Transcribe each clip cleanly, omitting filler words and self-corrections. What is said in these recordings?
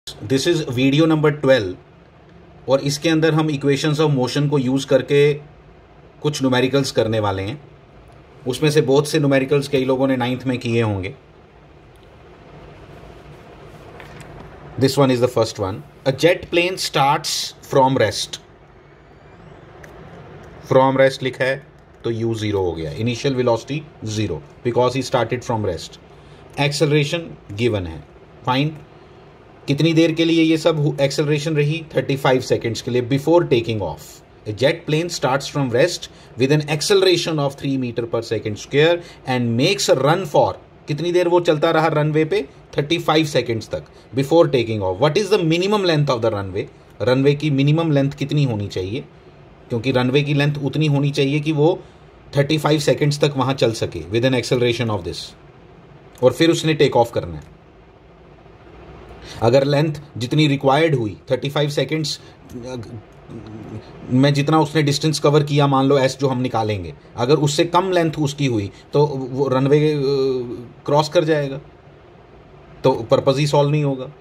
This is video number 12 और इसके अंदर हम इक्वेशंस ऑफ मोशन को यूज करके कुछ न्यूमेरिकल्स करने वाले हैं। उसमें से बहुत से न्यूमेरिकल्स कई लोगों ने 9th में किए होंगे। This one is the first one. A jet plane starts from rest. From rest लिखा है तो u 0 हो गया। Initial velocity 0 because he started from rest. Acceleration given है, फाइन। कितनी देर के लिए ये सब एक्सेलरेशन रही? 35 सेकेंड्स के लिए before taking off. A jet plane starts from rest with an acceleration of 3 metre per second square and makes a run for, कितनी देर वो चलता रहा रनवे पे? 35 सेकेंड्स तक before taking of. What is the minimum length of the runway? Runway की minimum length कितनी होनी चाहिए? क्योंकि रनवे की लेंथ उतनी होनी चाहिए कि वो 35 सेकेंड्स तक वहां चल सके with an acceleration of this, और फिर उसने टेक ऑफ करना है। अगर लेंथ जितनी रिक्वायर्ड हुई 35 सेकेंड्स में, जितना उसने डिस्टेंस कवर किया, मान लो एस जो हम निकालेंगे, अगर उससे कम लेंथ उसकी हुई तो वो रनवे क्रॉस कर जाएगा, तो पर्पस ही सॉल्व नहीं होगा।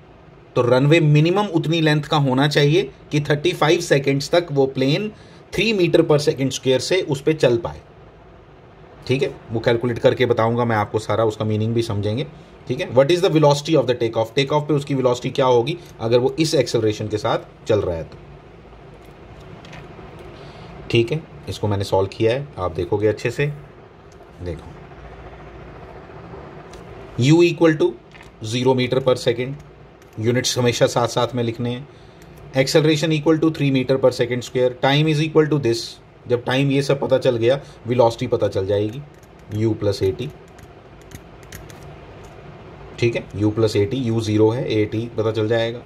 तो रनवे मिनिमम उतनी लेंथ का होना चाहिए कि 35 सेकेंड्स तक वो plane 3 metre per second square से उस पर चल पाए। ठीक है, वो कैलकुलेट करके बताऊंगा मैं आपको सारा, उसका मीनिंग भी समझेंगे। ठीक है, what is the velocity of the take off? Take off पे उसकी वेलोसिटी क्या होगी अगर वो इस एक्सेलरेशन के साथ चल रहा है तो। ठीक है, इसको मैंने सॉल्व किया है, आप देखोगे अच्छे से। देखो, u equal to 0 metre per second, units हमेशा साथ साथ में लिखने हैं। Acceleration equal to 3 metre per second square. Time is equal to this. जब टाइम ये सब पता चल गया, वेलोसिटी पता चल जाएगी, u प्लस 80। ठीक है, u प्लस 80, u 0 है, 80 पता चल जाएगा।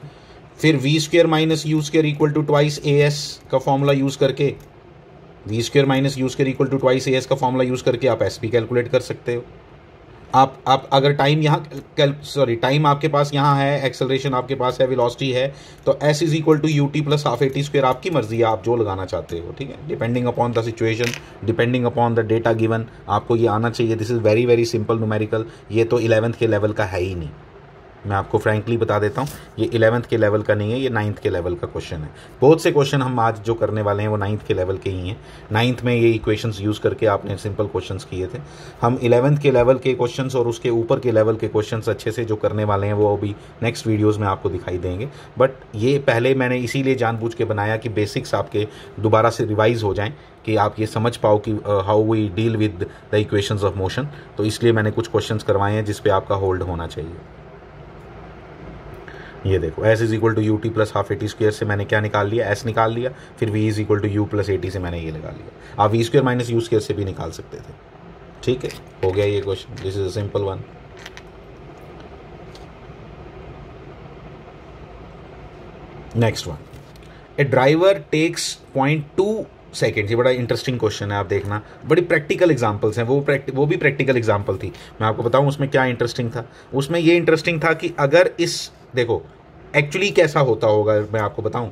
फिर v square minus u square equal to twice as का फॉर्मूला यूज करके, v square minus u square equal to twice as का फॉर्मूला यूज करके आप s भी कैलकुलेट कर सकते हो। आप अगर टाइम टाइम आपके पास यहाँ है, एक्सेलरेशन आपके पास है, वेलोसिटी है, तो s is equal to u t plus half 80 square. आपकी मर्जी है, आप जो लगाना चाहते हो। ठीक है, depending upon the situation, depending upon the data given, आपको ये आना चाहिए। This is very very simple numerical. ये तो 11th के लेवल का है ही नहीं, मैं आपको फ्रैंकली बता देता हूँ। ये 11th के लेवल का नहीं है, ये 9th के लेवल का क्वेश्चन है। बहुत से क्वेश्चन हम आज जो करने वाले हैं वो 9th के लेवल के ही हैं। 9th में ये इक्वेशंस यूज़ करके आपने सिंपल क्वेश्चंस किए थे। हम 11th के लेवल के क्वेश्चंस और उसके ऊपर के लेवल के क्वेश्चंस अच्छे से जो करने वाले हैं वो अभी नेक्स्ट वीडियोज़ में आपको दिखाई देंगे। बट ये पहले मैंने इसीलिए जानबूझ के बनाया कि बेसिक्स आपके दोबारा से रिवाइज हो जाएँ, कि आप ये समझ पाओ कि how we deal with the equations of motion. तो इसलिए मैंने कुछ क्वेश्चंस करवाए हैं जिस पे आपका होल्ड होना चाहिए। ये देखो, s is equal to u t plus half 80 square से मैंने क्या निकाल लिया? s निकाल लिया। फिर v is equal to u plus 80 से मैंने ये लगा लिया। आप v square minus u square से भी निकाल सकते थे। ठीक है, हो गया ये question. This is a simple one. Next one, a driver takes 0.2 second. ये बड़ा इंटरेस्टिंग क्वेश्चन है, आप देखना। बड़ी प्रैक्टिकल एग्जांपल्स हैं, वो भी प्रैक्टिकल एग्जांपल थी। मैं आपको बताऊं उसमें क्या इंटरेस्टिंग था। उसमें ये इंटरेस्टिंग था कि अगर इस, देखो एक्चुअली कैसा होता होगा, मैं आपको बताऊं।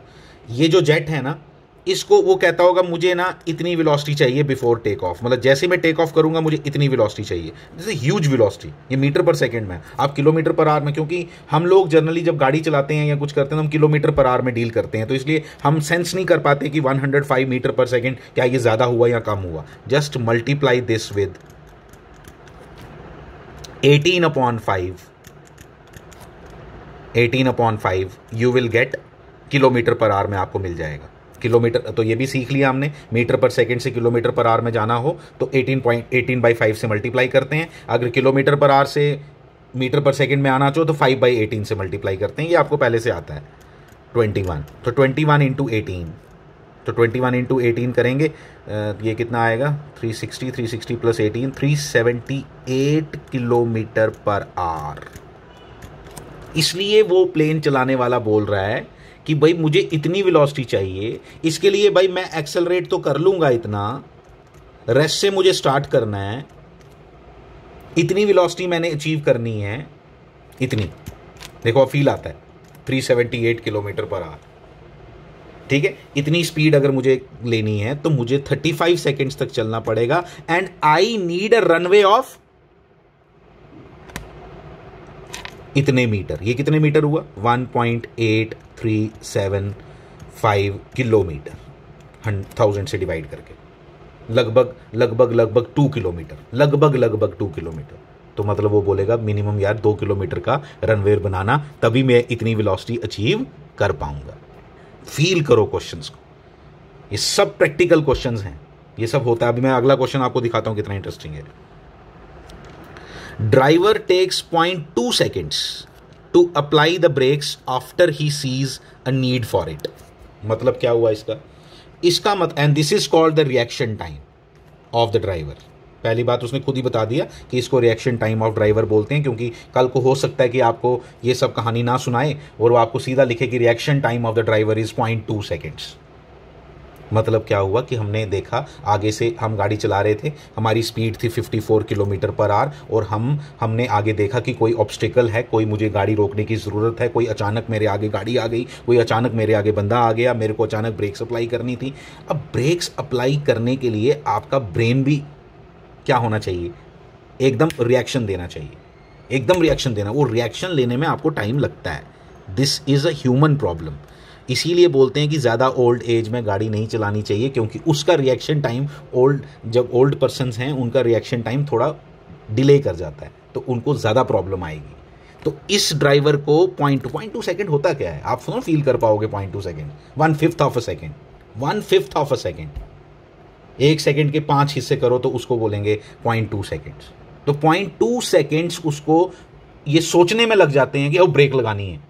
ये जो जेट है ना, इसको वो कहता होगा मुझे ना इतनी वेलोसिटी चाहिए बिफोर टेक ऑफ, मतलब जैसे मैं टेक ऑफ करूंगा मुझे इतनी वेलोसिटी चाहिए। जैसे ह्यूज वेलोसिटी, ये मीटर पर सेकंड में, आप किलोमीटर पर आवर में, क्योंकि हम लोग जनरली जब गाड़ी चलाते हैं या कुछ करते हैं तो हम किलोमीटर पर आवर में डील करते हैं, तो इसलिए हम सेंस नहीं कर पाते कि 105 मीटर पर सेकेंड क्या ये ज़्यादा हुआ या कम हुआ। Just multiply this with 18/5, 18/5 you will get kilometre per hour में आपको मिल जाएगा। किलोमीटर तो ये भी सीख लिया हमने, मीटर पर सेकंड से किलोमीटर पर आवर में जाना हो तो 18/5 से मल्टीप्लाई करते हैं। अगर किलोमीटर पर आवर से मीटर पर सेकंड में आना चाहो तो 5/18 से मल्टीप्लाई करते हैं। ये आपको पहले से आता है। 21, तो 21 इंटू 18, तो 21 इंटू 18 करेंगे, ये कितना आएगा? 360 प्लस 18, 378 किलोमीटर पर आवर। इसलिए वो प्लेन चलाने वाला बोल रहा है कि भाई मुझे इतनी वेलोसिटी चाहिए, इसके लिए भाई मैं एक्सेलरेट तो कर लूंगा इतना, रेस्ट से मुझे स्टार्ट करना है, इतनी वेलोसिटी मैंने अचीव करनी है, इतनी। देखो फील आता है 378 किलोमीटर पर आवर। ठीक है, इतनी स्पीड अगर मुझे लेनी है तो मुझे 35 सेकेंड्स तक चलना पड़ेगा। And I need a runway of इतने मीटर, ये कितने मीटर हुआ 1.8375 किलोमीटर 1000 से डिवाइड करके, लगभग 2 किलोमीटर, लगभग 2 किलोमीटर। तो मतलब वो बोलेगा मिनिमम यार 2 किलोमीटर का रनवे बनाना, तभी मैं इतनी वेलोसिटी अचीव कर पाऊंगा। फील करो क्वेश्चंस को, ये सब प्रैक्टिकल क्वेश्चंस हैं, ये सब होता है। अभी मैं अगला क्वेश्चन आपको दिखाता हूं कितना इंटरेस्टिंग है। Driver takes 0.2 seconds to apply the brakes after he sees a need for it. मतलब क्या हुआ इसका and this is called the reaction time of the driver. पहली बात उसने खुद ही बता दिया कि इसको रिएक्शन टाइम ऑफ ड्राइवर बोलते हैं, क्योंकि कल को हो सकता है कि आपको ये सब कहानी ना सुनाए और वो आपको सीधा लिखे कि reaction time of the driver is 0.2 seconds। मतलब क्या हुआ कि हमने देखा, आगे से हम गाड़ी चला रहे थे, हमारी स्पीड थी 54 किलोमीटर पर आवर, और हमने आगे देखा कि कोई ऑब्स्टिकल है, कोई मुझे गाड़ी रोकने की ज़रूरत है, कोई अचानक मेरे आगे गाड़ी आ गई, कोई अचानक मेरे आगे बंदा आ गया, मेरे को अचानक ब्रेक्स अप्लाई करनी थी। अब ब्रेक्स अप्लाई करने के लिए आपका ब्रेन भी क्या होना चाहिए, एकदम रिएक्शन देना चाहिए, एकदम रिएक्शन देना। वो रिएक्शन लेने में आपको टाइम लगता है। This is a human problem. इसीलिए बोलते हैं कि ज़्यादा ओल्ड एज में गाड़ी नहीं चलानी चाहिए, क्योंकि उसका रिएक्शन टाइम जब ओल्ड पर्सन्स हैं उनका रिएक्शन टाइम थोड़ा डिले कर जाता है, तो उनको ज़्यादा प्रॉब्लम आएगी। तो इस ड्राइवर को 0.2 सेकेंड होता क्या है, आप सुनो फील कर पाओगे 0.2 second, 1/5 of a second, 1/5 of a second. 1 second के 5 हिस्से करो तो उसको बोलेंगे 0.2 सेकेंड्स। तो 0.2 सेकेंड्स उसको ये सोचने में लग जाते हैं कि अब ब्रेक लगानी है।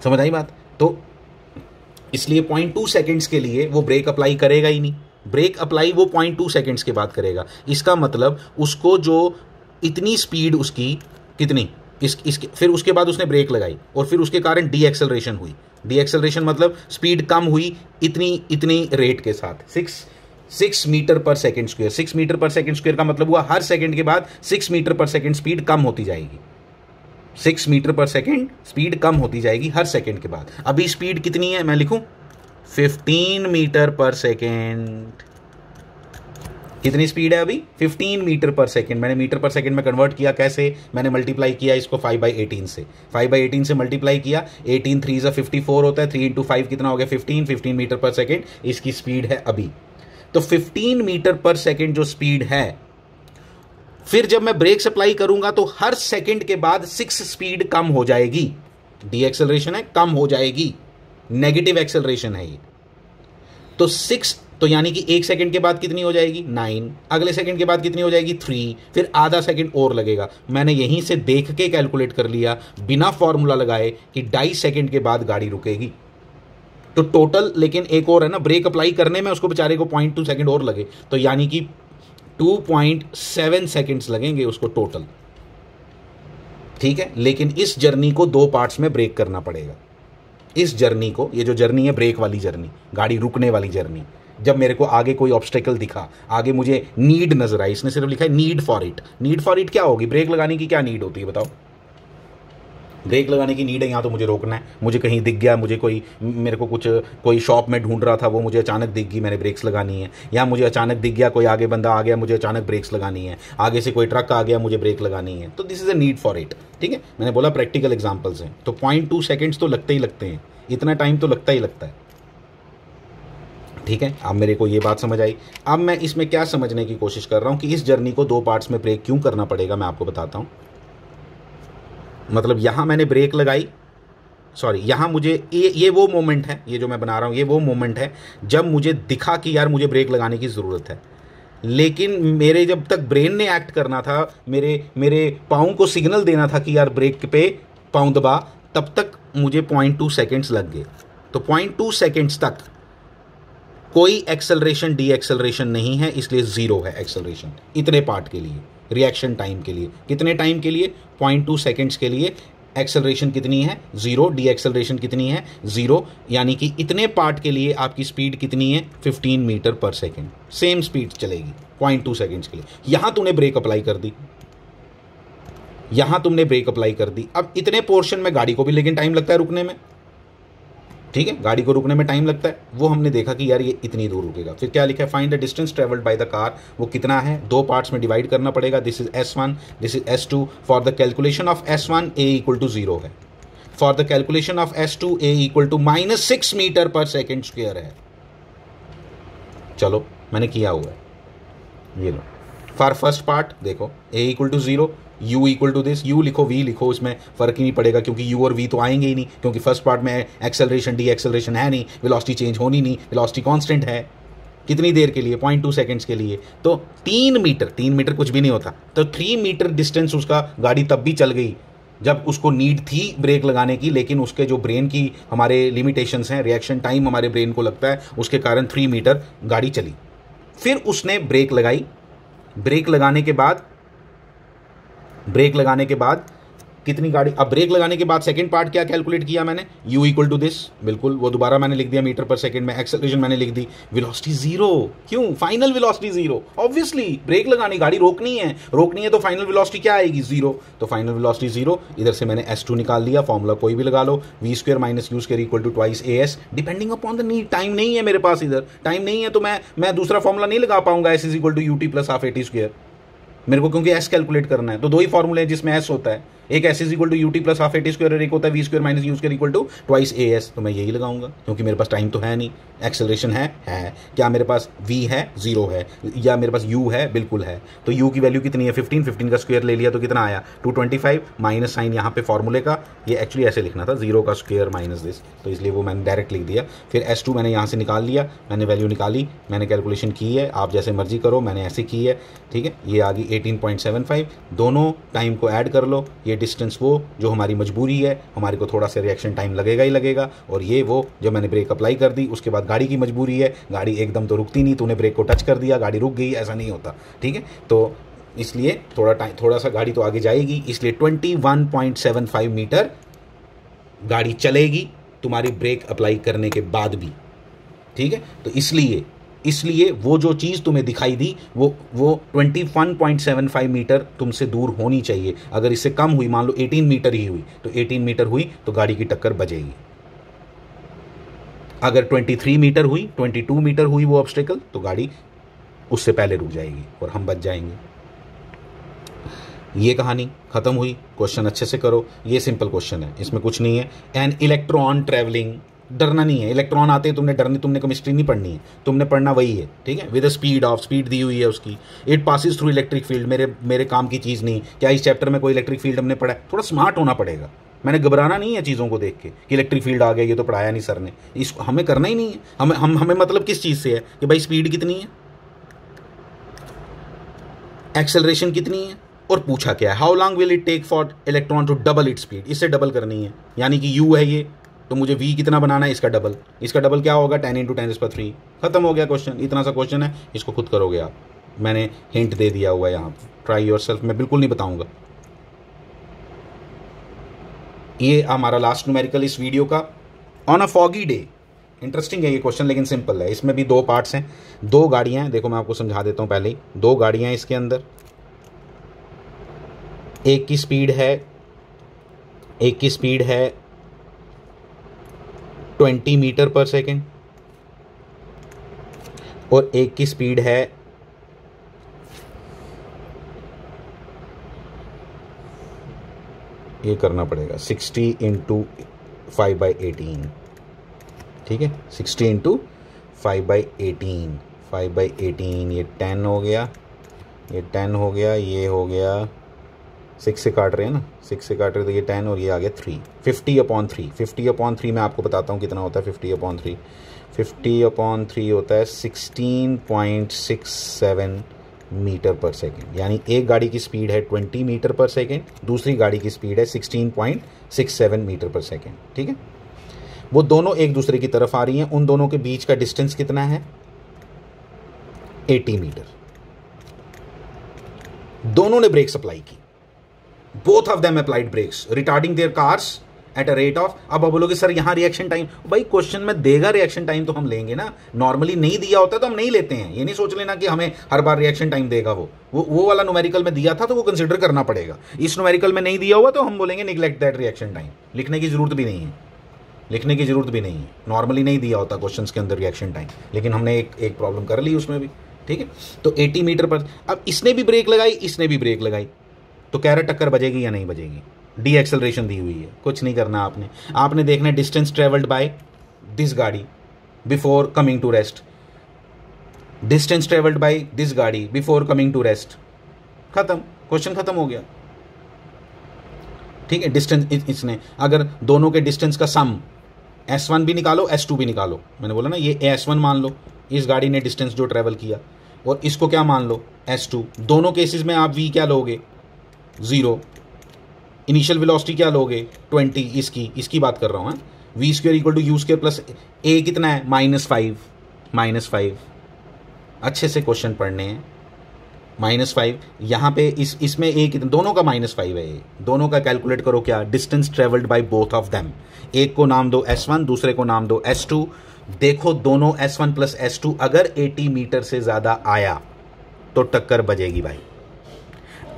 समझ आई बात? तो इसलिए 0.2 सेकेंड्स के लिए वो ब्रेक अप्लाई करेगा ही नहीं। ब्रेक अप्लाई वो 0.2 सेकेंड्स के बाद करेगा। इसका मतलब उसको जो इतनी स्पीड उसकी कितनी इसके फिर उसके बाद उसने ब्रेक लगाई और फिर उसके कारण डी एक्सेलरेशन हुई। डी एक्सेलरेशन मतलब स्पीड कम हुई इतनी रेट के साथ, 6 metre per second square. 6 metre per second square का मतलब हुआ हर सेकेंड के बाद 6 मीटर पर सेकेंड स्पीड कम होती जाएगी। 6 मीटर पर सेकेंड स्पीड कम होती जाएगी हर सेकेंड के बाद। अभी स्पीड कितनी है मैं लिखूं 15 मीटर पर सेकेंड। कितनी स्पीड है अभी 15 मीटर पर सेकेंड। मैंने मीटर पर सेकेंड में कन्वर्ट किया, कैसे? मैंने मल्टीप्लाई किया इसको 5/18 से। 5/18 से मल्टीप्लाई किया, 18 3 = 54 होता है, 3 × 5 कितना हो गया 15 मीटर पर सेकेंड इसकी स्पीड है अभी। तो 15 मीटर पर सेकेंड जो स्पीड है, फिर जब मैं ब्रेक अप्लाई करूंगा तो हर सेकंड के बाद 6 स्पीड कम हो जाएगी। डी एक्सेलरेशन है, कम हो जाएगी, नेगेटिव एक्सेलरेशन है ये। तो 6, तो यानी कि 1 सेकंड के बाद कितनी हो जाएगी 9, अगले सेकंड के बाद कितनी हो जाएगी 3, फिर आधा सेकंड और लगेगा। मैंने यहीं से देख के कैलकुलेट कर लिया बिना फॉर्मूला लगाए कि 2.5 सेकंड के बाद गाड़ी रुकेगी। तो टोटल, लेकिन एक और है ना, ब्रेक अप्लाई करने में उसको बेचारे को 0.2 सेकंड और लगे, तो यानी कि 2.7 सेकेंड्स लगेंगे उसको टोटल। ठीक है, लेकिन इस जर्नी को 2 पार्ट्स में ब्रेक करना पड़ेगा। इस जर्नी को, ये जो जर्नी है ब्रेक वाली जर्नी, गाड़ी रुकने वाली जर्नी, जब मेरे को आगे कोई ऑब्स्टेकल दिखा, आगे मुझे नीड नजर आई, इसने सिर्फ लिखा है need for it. Need for it क्या होगी? ब्रेक लगाने की क्या नीड होती है बताओ? ब्रेक लगाने की नीड है, यहाँ तो मुझे रोकना है, मुझे कहीं दिख गया, मुझे मेरे को कोई शॉप में ढूंढ रहा था, वो मुझे अचानक दिख गई, मैंने ब्रेक्स लगानी है। या मुझे अचानक दिख गया कोई आगे बंदा आ गया, मुझे अचानक ब्रेक्स लगानी है। आगे से कोई ट्रक आ गया, मुझे ब्रेक लगानी है। तो this is a need for it. ठीक है, मैंने बोला प्रैक्टिकल एग्जाम्पल्स हैं। तो 0.2 सेकेंड्स तो लगते ही लगते हैं, इतना टाइम तो लगता ही लगता है। ठीक है, अब मेरे को ये बात समझ आई। अब मैं इसमें क्या समझने की कोशिश कर रहा हूँ कि इस जर्नी को 2 पार्ट्स में ब्रेक क्यों करना पड़ेगा, मैं आपको बताता हूँ। मतलब यहाँ मैंने ब्रेक लगाई, सॉरी, यहाँ मुझे ये वो मोमेंट है, ये जो मैं बना रहा हूँ ये वो मोमेंट है जब मुझे दिखा कि यार मुझे ब्रेक लगाने की ज़रूरत है। लेकिन मेरे जब तक ब्रेन ने एक्ट करना था, मेरे पाँव को सिग्नल देना था कि यार ब्रेक पे पाँव दबा, तब तक मुझे 0.2 सेकेंड्स लग गए। तो 0.2 सेकेंड्स तक कोई एक्सेलरेशन डी एक्सेलरेशन नहीं है, इसलिए 0 है एक्सेलरेशन इतने पार्ट के लिए। रिएक्शन टाइम के लिए कितने टाइम के लिए 0.2 सेकेंड्स के लिए एक्सेलरेशन कितनी है 0, डी एक्सेलरेशन कितनी है 0, यानी कि इतने पार्ट के लिए आपकी स्पीड कितनी है 15 metre per second. Same speed चलेगी 0.2 सेकेंड्स के लिए। यहां तुमने ब्रेक अप्लाई कर दी, यहां तुमने ब्रेक अप्लाई कर दी। अब इतने पोर्शन में गाड़ी को भी लेकिन टाइम लगता है रुकने में। ठीक है, गाड़ी को रुकने में टाइम लगता है, वो हमने देखा कि यार ये इतनी दूर रुकेगा। फिर क्या लिखा है, find the distance travelled by the car, वो कितना है, दो पार्ट्स में डिवाइड करना पड़ेगा। This is S1, this is S2। For the calculation of S1 A equal to 0 है, for the calculation of S2 A equal to -6 metre per second square है। चलो मैंने किया हुआ है, ये लो। फॉर फर्स्ट पार्ट देखो, A equal to 0, U equal to this, U लिखो V लिखो, इसमें फ़र्क ही नहीं पड़ेगा क्योंकि U और V तो आएंगे ही नहीं, क्योंकि फर्स्ट पार्ट में एक्सेलरेशन डी एक्सेलरेशन है नहीं, वेलोसिटी चेंज होनी नहीं, वेलोसिटी कांस्टेंट है। कितनी देर के लिए, 0.2 सेकंड्स के लिए। तो 3 मीटर कुछ भी नहीं होता, तो 3 मीटर डिस्टेंस उसका गाड़ी तब भी चल गई जब उसको नीड थी ब्रेक लगाने की, लेकिन उसके जो ब्रेन की हमारे लिमिटेशंस हैं, रिएक्शन टाइम हमारे ब्रेन को लगता है, उसके कारण 3 मीटर गाड़ी चली। फिर उसने ब्रेक लगाई, ब्रेक लगाने के बाद कितनी गाड़ी, अब ब्रेक लगाने के बाद सेकंड पार्ट क्या कैलकुलेट किया मैंने, U इक्वल टू दिस, बिल्कुल वो दोबारा मैंने लिख दिया मीटर पर सेकंड में, एक्सेलरेशन मैंने लिख दी, वेलोसिटी 0। क्यों, फाइनल वेलोसिटी 0, ऑब्वियसली ब्रेक लगानी, गाड़ी रोकनी है तो फाइनल वेलोसिटी क्या आएगी, 0। तो फाइनल वेलोसिटी 0, इधर से मैंने S2 निकाल लिया, फॉर्मूला कोई भी लगा लो, v² - u² equal to twice AS, depending upon the need. Time नहीं है मेरे पास, इधर टाइम नहीं है, तो मैं दूसरा फॉर्मूला नहीं लगा पाऊंगा, S equal to ut + ½ AT² मेरे को, क्योंकि S कैलकुलेट करना है। तो दो ही फॉर्मूले हैं जिसमें S होता है, एक S equal to ut + ½ AT² और एक होता है v² - u² equal to twice AS। तो मैं यही लगाऊंगा क्योंकि मेरे पास टाइम तो है नहीं, एक्सेलरेशन है क्या मेरे पास, v है 0 है, या मेरे पास u है, बिल्कुल है। तो u की वैल्यू कितनी है, 15 का स्क्वायर ले लिया तो कितना आया, 225, माइनस साइन यहाँ पे फॉर्मूले का, ये एक्चुअली ऐसे लिखना था, 0 का स्क्वायर माइनस दिस, तो इसलिए वो मैंने डायरेक्ट लिख दिया। फिर S2 मैंने यहाँ से निकाल लिया, मैंने वैल्यू निकाली, मैंने कैलकुलेशन की है, आप जैसे मर्जी करो, मैंने ऐसे की है, ठीक है। ये आ गई 18.75, दोनों टाइम को ऐड कर लो, ये डिस्टेंस वो जो हमारी मजबूरी है, हमारे को थोड़ा सा रिएक्शन टाइम लगेगा ही लगेगा, और ये वो जो मैंने ब्रेक अप्लाई कर दी, उसके बाद गाड़ी की मजबूरी है, गाड़ी एकदम तो रुकती नहीं, तूने ब्रेक को टच कर दिया गाड़ी रुक गई, ऐसा नहीं होता, ठीक है। तो इसलिए थोड़ा सा गाड़ी तो आगे जाएगी, इसलिए 21.75 मीटर गाड़ी चलेगी तुम्हारी ब्रेक अप्लाई करने के बाद भी, ठीक है। तो इसलिए वो जो चीज़ तुम्हें दिखाई दी वो 21.75 मीटर तुमसे दूर होनी चाहिए। अगर इससे कम हुई, मान लो 18 मीटर ही हुई, तो 18 मीटर हुई तो गाड़ी की टक्कर बजेगी। अगर 23 मीटर हुई, 22 मीटर हुई वो ऑब्स्टेकल, तो गाड़ी उससे पहले रुक जाएगी और हम बच जाएंगे। ये कहानी खत्म हुई। क्वेश्चन अच्छे से करो, ये सिंपल क्वेश्चन है, इसमें कुछ नहीं है। एन इलेक्ट्रॉन ट्रैवलिंग, डरना नहीं है, इलेक्ट्रॉन आते हैं, तुमने केमिस्ट्री नहीं पढ़नी है, तुमने पढ़ना वही है, ठीक है। विद स्पीड दी हुई है उसकी, it passes through electric field, मेरे काम की चीज़ नहीं। क्या इस चैप्टर में कोई इलेक्ट्रिक फील्ड हमने पढ़ा है? थोड़ा स्मार्ट होना पड़ेगा, मैंने घबराना नहीं है चीज़ों को देख के कि इलेक्ट्रिक फील्ड आ गया, ये तो पढ़ाया नहीं सर ने, इसको हमें करना ही नहीं है। हमें मतलब किस चीज़ से है कि भाई स्पीड कितनी है, एक्सेलरेशन कितनी है, और पूछा क्या है, how long will it take for electron to double it speed, इससे डबल करनी है, यानी कि u है ये, तो मुझे v कितना बनाना है, इसका डबल क्या होगा, 10 × 10⁻³ खत्म हो गया क्वेश्चन। इतना सा क्वेश्चन है, इसको खुद करोगे आप, मैंने हिंट दे दिया हुआ है यहाँ पर, ट्राई योरसेल्फ, मैं बिल्कुल नहीं बताऊंगा। ये हमारा लास्ट न्यूमेरिकल इस वीडियो का, on a foggy day. Interesting है ये क्वेश्चन, लेकिन सिंपल है। इसमें भी दो पार्ट्स हैं, दो गाड़ियां हैं, देखो मैं आपको समझा देता हूं पहले ही। दो गाड़ियां हैं इसके अंदर, एक की स्पीड है 20 मीटर पर सेकेंड और एक की स्पीड है ये करना पड़ेगा 60 × 5/18, ठीक है, 60 × 5/18, 5/18, ये 10 हो गया, ये 10 हो गया, ये हो गया 6 से काट रहे हैं ना, 6 से काट रहे तो ये 10 और ये आ गया 3, 50/3। 50/3 मैं आपको बताता हूँ कितना होता है 50/3। 50/3 होता है 16.67 मीटर पर सेकेंड, यानी एक गाड़ी की स्पीड है 20 मीटर पर सेकेंड, दूसरी गाड़ी की स्पीड है 16.67 मीटर पर सेकेंड, ठीक है। वो दोनों एक दूसरे की तरफ आ रही हैं, उन दोनों के बीच का डिस्टेंस कितना है, 80 मीटर। दोनों ने ब्रेक्स अप्लाई की, both of them applied brakes retarding their cars at a rate of. अब आप बोलोगे सर यहाँ रिएक्शन टाइम, भाई क्वेश्चन में देगा रिएक्शन टाइम तो हम लेंगे ना, नॉर्मली नहीं दिया होता तो हम नहीं लेते हैं। ये नहीं सोच लेना कि हमें हर बार रिएक्शन टाइम देगा, वो वाला न्यूमेरिकल में दिया था तो वो कंसिडर करना पड़ेगा। इस न्यूमेरिकल में नहीं दिया हुआ तो हम बोलेंगे निगलेक्ट दैट रिएक्शन टाइम, लिखने की जरूरत भी नहीं है, लिखने की ज़रूरत भी नहीं है, नॉर्मली नहीं दिया होता क्वेश्चंस के अंदर रिएक्शन टाइम, लेकिन हमने एक प्रॉब्लम कर ली उसमें भी। ठीक है, तो 80 मीटर पर, अब इसने भी ब्रेक लगाई, इसने भी ब्रेक लगाई, तो कह रहा टक्कर बजेगी या नहीं बजेगी। डी एक्सेलरेशन दी हुई है, कुछ नहीं करना आपने देखना है डिस्टेंस ट्रेवल्ड बाय दिस गाड़ी before coming to rest, distance travelled by this गाड़ी बिफोर कमिंग टू रेस्ट, खत्म, क्वेश्चन खत्म हो गया। ठीक है, डिस्टेंस इसने अगर दोनों के डिस्टेंस का सम S1 भी निकालो S2 भी निकालो, मैंने बोला ना ये S1 मान लो, इस गाड़ी ने डिस्टेंस जो ट्रेवल किया, और इसको क्या मान लो S2, दोनों केसेस में आप v क्या लोगे 0, इनिशियल वेलोसिटी क्या लोगे 20, इसकी बात कर रहा हूँ, v square equal to u square plus a कितना है -5, अच्छे से क्वेश्चन पढ़ने हैं। -5 यहाँ पे इसमें एक दोनों का -5 है, दोनों का कैलकुलेट करो क्या, distance travelled by both of them, एक को नाम दो S1 दूसरे को नाम दो S2, देखो दोनों S1 प्लस S2 अगर 80 मीटर से ज़्यादा आया तो टक्कर बजेगी भाई,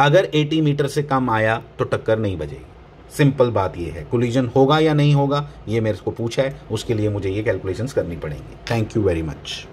अगर 80 मीटर से कम आया तो टक्कर नहीं बजेगी। सिंपल बात ये है, कोलिजन होगा या नहीं होगा ये मेरे को पूछा है, उसके लिए मुझे ये कैलकुलेशंस करनी पड़ेंगी। Thank you very much.